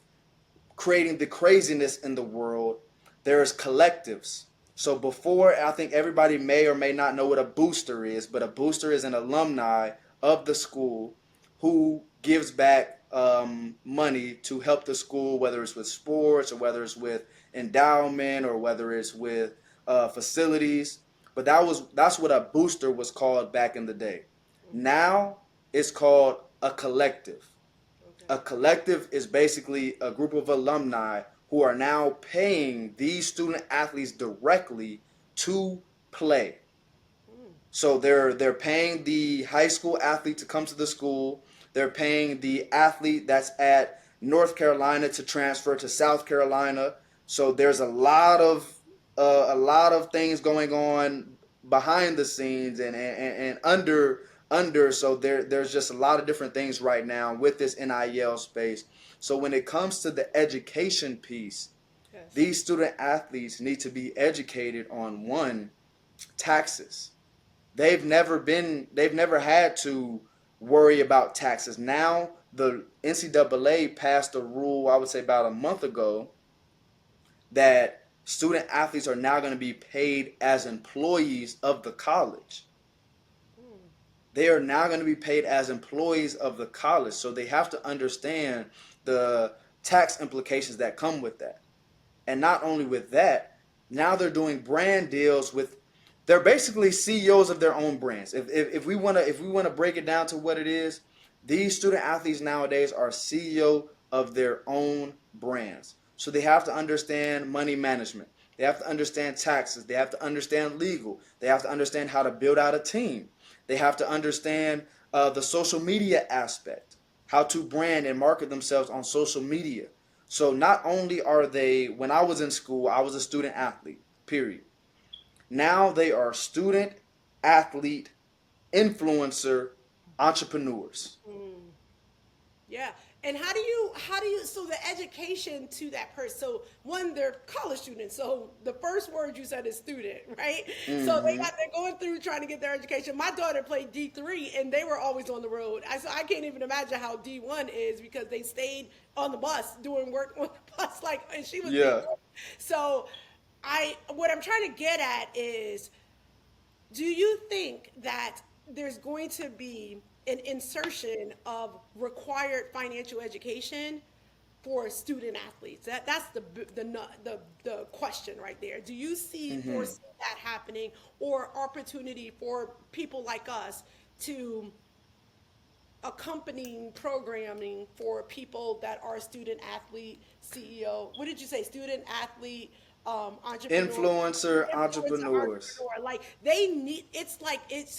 Speaker 2: creating the craziness in the world, there's collectives. So before, I think everybody may or may not know what a booster is, but a booster is an alumni of the school who gives back money to help the school, whether it's with sports or whether it's with endowment or whether it's with facilities. But that's what a booster was called back in the day. Now it's called a collective.
Speaker 1: Okay.
Speaker 2: A collective is basically a group of alumni who are now paying these student athletes directly to play.
Speaker 1: Mm.
Speaker 2: So they're paying the high school athlete to come to the school. They're paying the athlete that's at North Carolina to transfer to South Carolina. So there's a lot of things going on behind the scenes and under. So there's just a lot of different things right now with this NIL space. So when it comes to the education piece,
Speaker 1: Yes.
Speaker 2: these student athletes need to be educated on one, taxes. They've never had to worry about taxes. Now the NCAA passed a rule, I would say about a month ago, that student athletes are now going to be paid as employees of the college.
Speaker 1: Mm.
Speaker 2: They are now going to be paid as employees of the college. So they have to understand the tax implications that come with that. And not only with that, now they're doing brand deals with, they're basically CEOs of their own brands. If we want to break it down to what it is, these student athletes nowadays are CEO of their own brands. So they have to understand money management. They have to understand taxes. They have to understand legal. They have to understand how to build out a team. They have to understand the social media aspect, how to brand and market themselves on social media. So not only are they, when I was in school, I was a student athlete, period. Now they are student, athlete, influencer, entrepreneurs.
Speaker 1: Mm. Yeah. And so the education to that person, so one, they're college students. So the first word you said is student, right? So
Speaker 2: Mm-hmm.
Speaker 1: they're going through trying to get their education. My daughter played D3 and they were always on the road. So I can't even imagine how D1 is because they stayed on the bus doing work on the bus, like, and she was
Speaker 2: Yeah.
Speaker 1: D1. So what I'm trying to get at is, do you think that there's going to be an insertion of required financial education for student athletes? That's the question right there. Do you
Speaker 2: Mm-hmm.
Speaker 1: foresee that happening, or opportunity for people like us to accompanying programming for people that are student athlete, CEO? What did you say? Student athlete, entrepreneur,
Speaker 2: Influencer,
Speaker 1: influencer,
Speaker 2: entrepreneurs.
Speaker 1: entrepreneur. Like they need. It's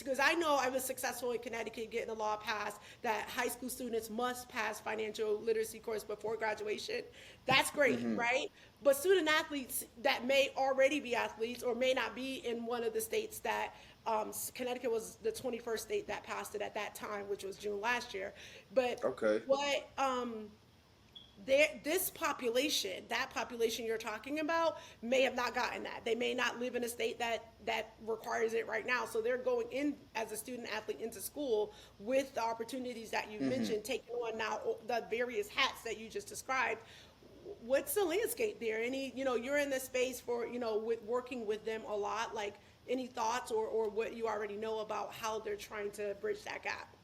Speaker 1: because I know I was successful in Connecticut getting a law passed that high school students must pass financial literacy course before graduation. That's great,
Speaker 2: Mm-hmm.
Speaker 1: right? But student athletes that may already be athletes or may not be in one of the states that Connecticut was the 21st state that passed it at that time, which was June last year. But
Speaker 2: Okay.
Speaker 1: what this population, that population you're talking about, may have not gotten that. They may not live in a state that requires it right now. So they're going in as a student athlete into school with the opportunities that you
Speaker 2: Mm-hmm.
Speaker 1: mentioned, taking on now the various hats that you just described. What's the landscape there? Any, you're in this space for, with working with them a lot. Like any thoughts or what you already know about how they're trying to bridge that gap?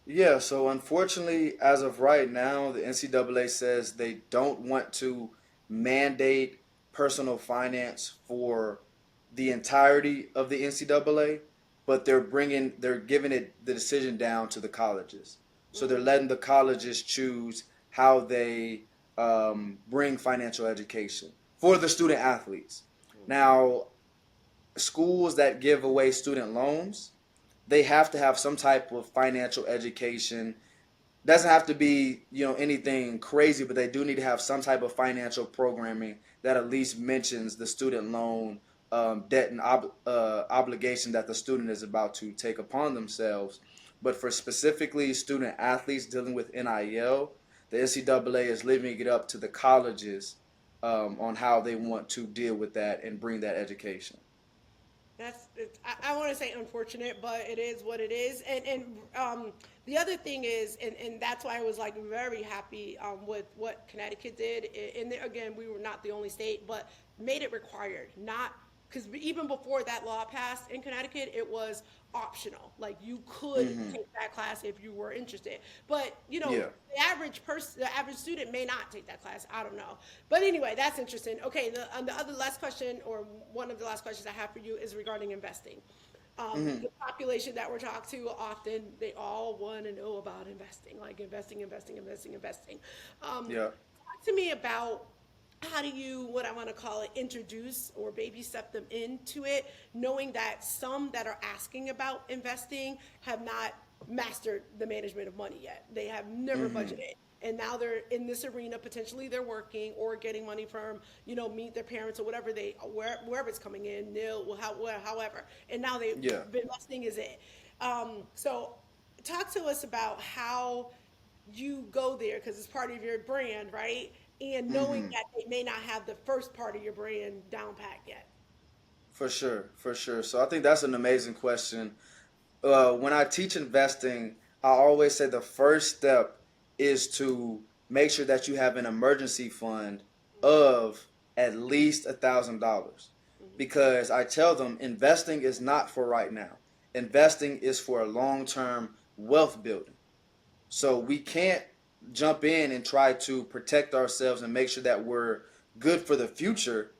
Speaker 2: Yeah, so unfortunately, as of right now, the NCAA says they don't want to mandate personal finance for the entirety of the NCAA, but they're giving it the decision down to the colleges. So they're
Speaker 1: Mm,
Speaker 2: letting the colleges choose how they bring financial education for the student athletes.
Speaker 1: okay.
Speaker 2: Now, schools that give away student loans, they have to have some type of financial education. Doesn't have to be anything crazy, but they do need to have some type of financial programming that at least mentions the student loan debt and obligation that the student is about to take upon themselves. But for specifically student athletes dealing with NIL, the NCAA is leaving it up to the colleges on how they want to deal with that and bring that education.
Speaker 1: I want to say unfortunate, but it is what it is. And the other thing is, and that's why I was like very happy with what Connecticut did. And again, we were not the only state, but made it required, not because even before that law passed in Connecticut, it was optional. Like you could take that class if you were interested, but
Speaker 2: Yeah.
Speaker 1: the average person, the average student may not take that class. I don't know, but anyway, that's interesting. Okay, the other last question, or one of the last questions I have for you, is regarding investing. The population that we're talked to often, they all want to know about investing, like investing, investing, investing, investing.
Speaker 2: Yeah.
Speaker 1: Talk to me about how do you, what I want to call it, introduce or baby step them into it, knowing that some that are asking about investing have not mastered the management of money yet. They have never budgeted. And now they're in this arena, potentially they're working or getting money from, meet their parents or whatever wherever it's coming in, nil, however. And now
Speaker 2: Yeah.
Speaker 1: investing is it. So talk to us about how you go there because it's part of your brand, right? And knowing that they may not have the first part of your brand down pat yet.
Speaker 2: For sure, for sure. So I think that's an amazing question. When I teach investing, I always say the first step is to make sure that you have an emergency fund of at least $1,000, because I tell them investing is not for right now. Investing is for a long-term wealth building. So we can't jump in and try to protect ourselves and make sure that we're good for the future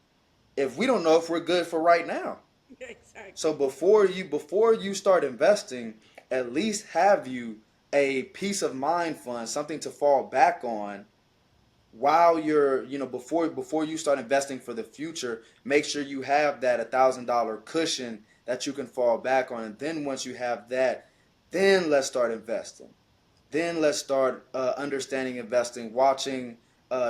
Speaker 2: if we don't know if we're good for right now.
Speaker 1: Exactly.
Speaker 2: So before you start investing, at least have you a peace of mind fund, something to fall back on while you're, before you start investing for the future. Make sure you have that $1,000 cushion that you can fall back on, and then once you have that, then let's start investing. Then let's start understanding investing, watching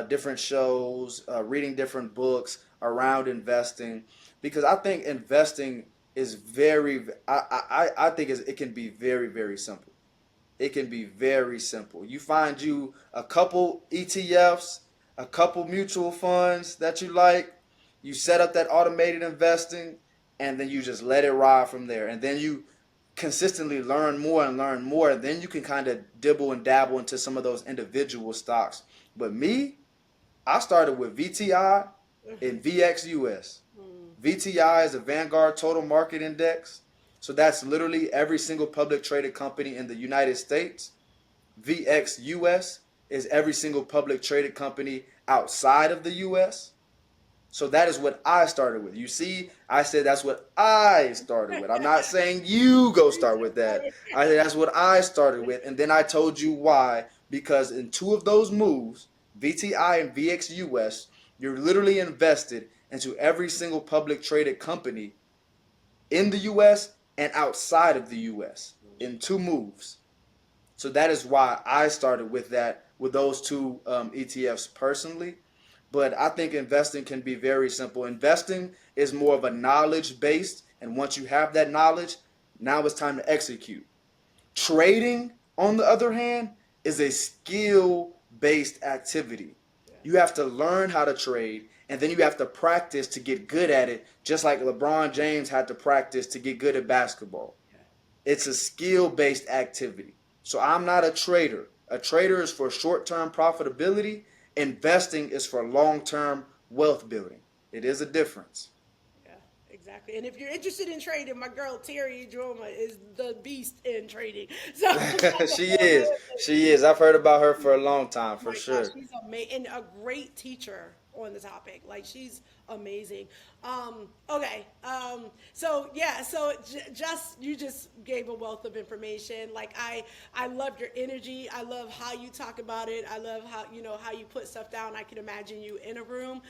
Speaker 2: different shows, reading different books around investing, because I think investing is I think it can be very, very simple. It can be very simple. You find you a couple ETFs, a couple mutual funds that you like, you set up that automated investing, and then you just let it ride from there. And then you consistently learn more and learn more, and then you can kind of dibble and dabble into some of those individual stocks. But me, I started with VTI and VXUS. VTI is a Vanguard Total Market Index. So that's literally every single public traded company in the United States. VXUS is every single public traded company outside of the US. So that is what I started with. You see, I said that's what I started with. I'm not saying you go start with that. I said that's what I started with. And then I told you why. Because in two of those moves, VTI and VXUS, you're literally invested into every single public traded company in the US and outside of the US in two moves. So that is why I started with that, with those two ETFs personally. But I think investing can be very simple. Investing is more of a knowledge based, and once you have that knowledge, now it's time to execute. Trading, on the other hand, is a skill based activity. You have to learn how to trade, and then you have to practice to get good at it, just like LeBron James had to practice to get good at basketball. It's a skill based activity. So I'm not a trader. A trader is for short term profitability. Investing is for long term wealth building. It is a difference.
Speaker 1: Yeah, exactly. And if you're interested in trading, my girl Terry Droma is the beast in trading. So
Speaker 2: She is. She is. I've heard about her for a long time, for
Speaker 1: my gosh,
Speaker 2: sure.
Speaker 1: she's amazing and a great teacher on the topic. Like she's amazing. Okay. So yeah. So just you just gave a wealth of information. Like I love your energy. I love how you talk about it. I love how how you put stuff down. I can imagine you in a room.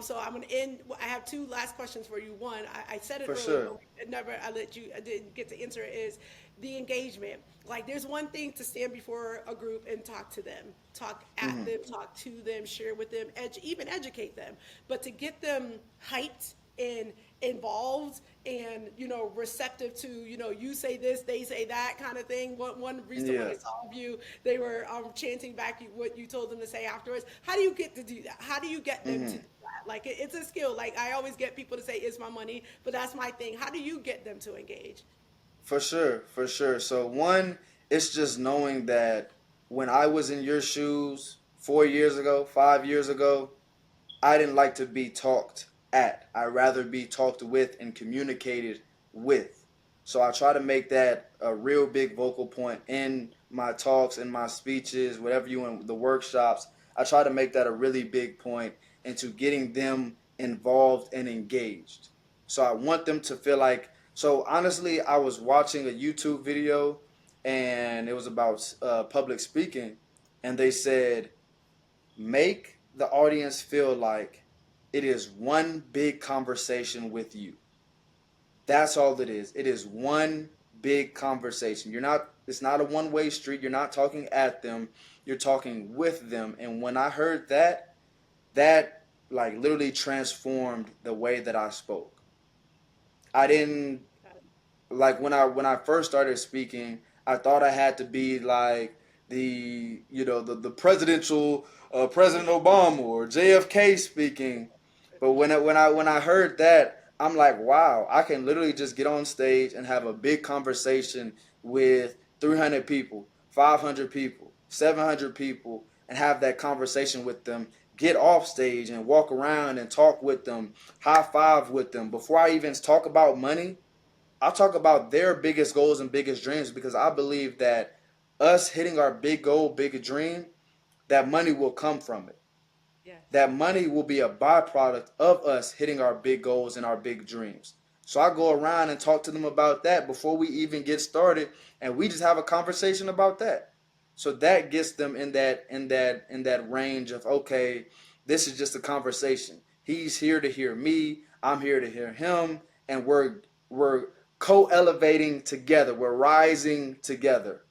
Speaker 1: So I'm gonna end. I have two last questions for you. One, I said it
Speaker 2: For
Speaker 1: earlier,
Speaker 2: sure.
Speaker 1: but never. I didn't get to answer it. Is the engagement. Like there's one thing to stand before a group and talk to them, talk at them, talk to them, share with them, even educate them. But to get them hyped and involved and, you know, receptive to, you know, you say this, they say that kind of thing. One reason when
Speaker 2: Yeah.
Speaker 1: they saw you, they were chanting back what you told them to say afterwards. How do you get to do that? How do you get them to do that? Like it's a skill. Like I always get people to say, "It's my money," but that's my thing. How do you get them to engage?
Speaker 2: For sure, for sure. So one, it's just knowing that when I was in your shoes 4 years ago, 5 years ago, I didn't like to be talked at. I'd rather be talked with and communicated with. So I try to make that a real big vocal point in my talks, in my speeches, whatever you want, the workshops. I try to make that a really big point into getting them involved and engaged. So I want them to feel like. So honestly, I was watching a YouTube video, and it was about public speaking, and they said make the audience feel like it is one big conversation with you. That's all it is. It is one big conversation. It's not a one-way street. You're not talking at them. You're talking with them. And when I heard that, that like literally transformed the way that I spoke. I didn't like when I first started speaking, I thought I had to be like the presidential President Obama or JFK speaking, but when I heard that, I'm like, wow, I can literally just get on stage and have a big conversation with 300 people, 500 people, 700 people, and have that conversation with them. Get off stage and walk around and talk with them, high five with them before I even talk about money. I'll talk about their biggest goals and biggest dreams because I believe that us hitting our big goal, big dream, that money will come from it.
Speaker 1: Yes.
Speaker 2: That money will be a byproduct of us hitting our big goals and our big dreams. So I go around and talk to them about that before we even get started, and we just have a conversation about that. So that gets them in that range of, okay, this is just a conversation. He's here to hear me, I'm here to hear him, and we're co-elevating together. We're rising together.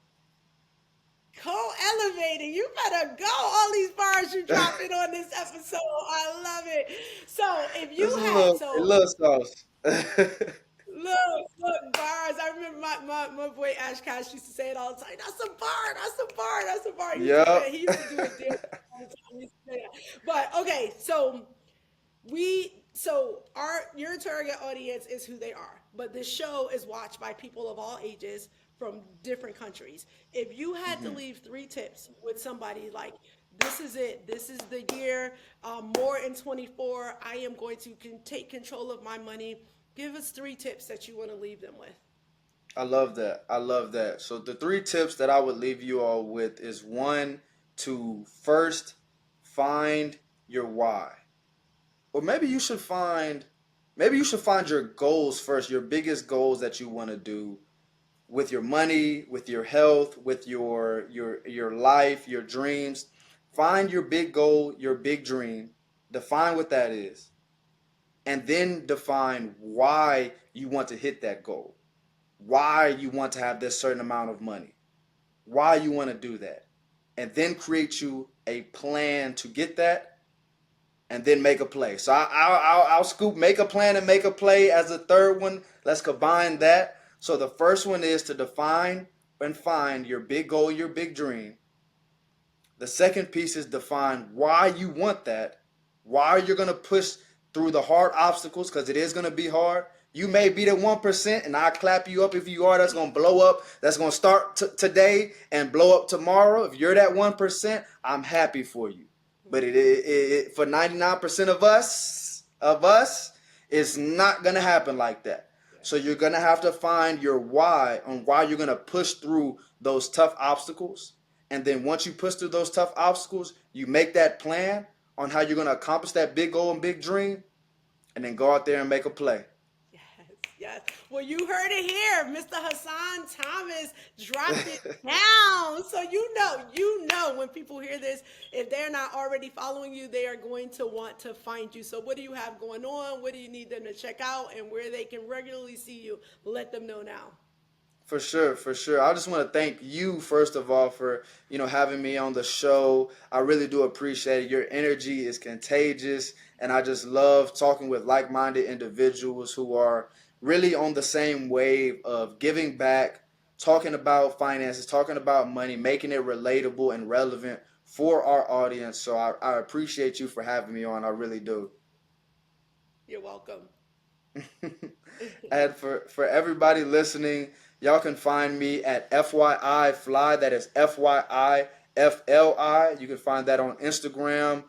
Speaker 1: Co-elevating. You better go. All these bars you dropping on this episode. I love it. So if you
Speaker 2: This is
Speaker 1: had
Speaker 2: a
Speaker 1: so
Speaker 2: little sauce.
Speaker 1: look, bars. I remember my boy Ash Cash used to say it all the time. That's a bar, that's a bar, that's a bar. He used to say
Speaker 2: Yep.
Speaker 1: he used to do it there all the time. He used to say that. But okay, so our your target audience is who they are, but this show is watched by people of all ages from different countries. If you had to
Speaker 2: Mhm.
Speaker 1: leave 3 tips with somebody like this is it, this is the year, more in 24, I am going to take control of my money. Give us 3 tips that you want to leave them with.
Speaker 2: I love that. I love that. So the three tips that I would leave you all with is one, to first find your why. Or maybe you should find your goals first, your biggest goals that you want to do with your money, with your health, with your life, your dreams. Find your big goal, your big dream. Define what that is, and then define why you want to hit that goal. Why you want to have this certain amount of money. Why you want to do that. And then create you a plan to get that, and then make a play. So I'll scoop make a plan and make a play as a third one. Let's combine that. So the first one is to define and find your big goal, your big dream. The second piece is define why you want that, why you're going to push through the hard obstacles, because it is going to be hard. You may be the 1%, and I clap you up if you are. That's going to blow up. That's going to start today and blow up tomorrow. If you're that 1%, I'm happy for you. But for 99% of us, it's not going to happen like that. So you're going to have to find your why on why you're going to push through those tough obstacles. And then once you push through those tough obstacles, you make that plan on how you're going to accomplish that big goal and big dream, and then go out there and make a play.
Speaker 1: Yes, yes. Well, you heard it here. Mr. Hassan Thomas dropped it down. So you know when people hear this, if they're not already following you, they are going to want to find you. So what do you have going on? What do you need them to check out and where they can regularly see you? Let them know now.
Speaker 2: For sure, for sure. I just want to thank you first of all for, having me on the show. I really do appreciate it. Your energy is contagious, and I just love talking with like-minded individuals who are really on the same wave of giving back, talking about finances, talking about money, making it relatable and relevant for our audience. So I appreciate you for having me on. I really do.
Speaker 1: You're welcome.
Speaker 2: And for everybody listening, y'all can find me at FYI Fly. That is FYIFLI. You can find that on Instagram.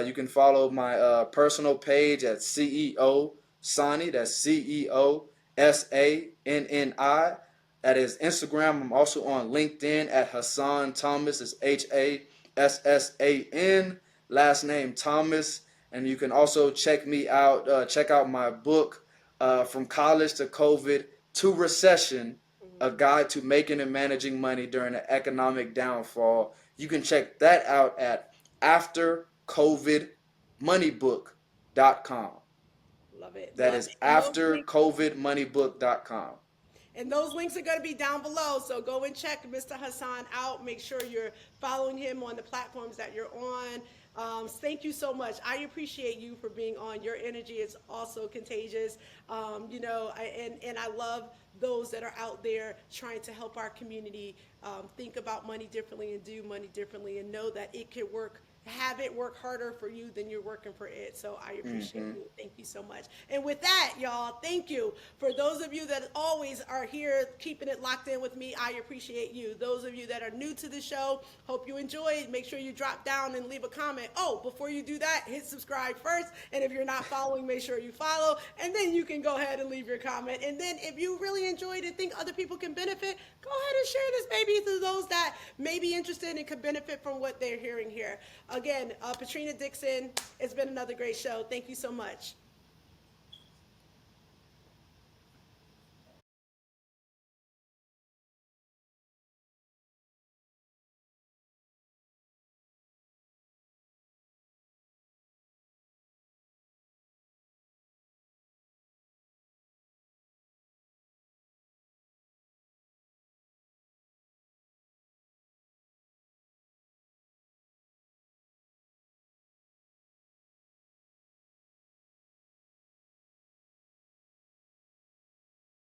Speaker 2: You can follow my personal page at CEO Sani. That's CEOSANNI. That is Instagram. I'm also on LinkedIn at Hassan Thomas. It's HASSAN. Last name Thomas. And you can also check me out. Check out my book, From College to COVID to Recession, a guide to making and managing money during an economic downfall. You can check that out at aftercovidmoneybook.com.
Speaker 1: Love it.
Speaker 2: That
Speaker 1: Love
Speaker 2: is
Speaker 1: it.
Speaker 2: aftercovidmoneybook.com.
Speaker 1: And those links are going to be down below. So go and check Mr. Hassan out. Make sure you're following him on the platforms that you're on. Thank you so much. I appreciate you for being on. Your energy is also contagious. And I love those that are out there trying to help our community think about money differently and do money differently and know that it can work, have it work harder for you than you're working for it. So I appreciate you. Thank you so much. And with that, y'all, thank you. For those of you that always are here keeping it locked in with me, I appreciate you. Those of you that are new to the show, hope you enjoyed. Make sure you drop down and leave a comment. Oh, before you do that, hit subscribe first. And if you're not following, make sure you follow. And then you can go ahead and leave your comment. And then if you really enjoyed and think other people can benefit, go ahead and share this baby to those that may be interested and could benefit from what they're hearing here. Again, Patrina Dixon, it's been another great show. Thank you so much.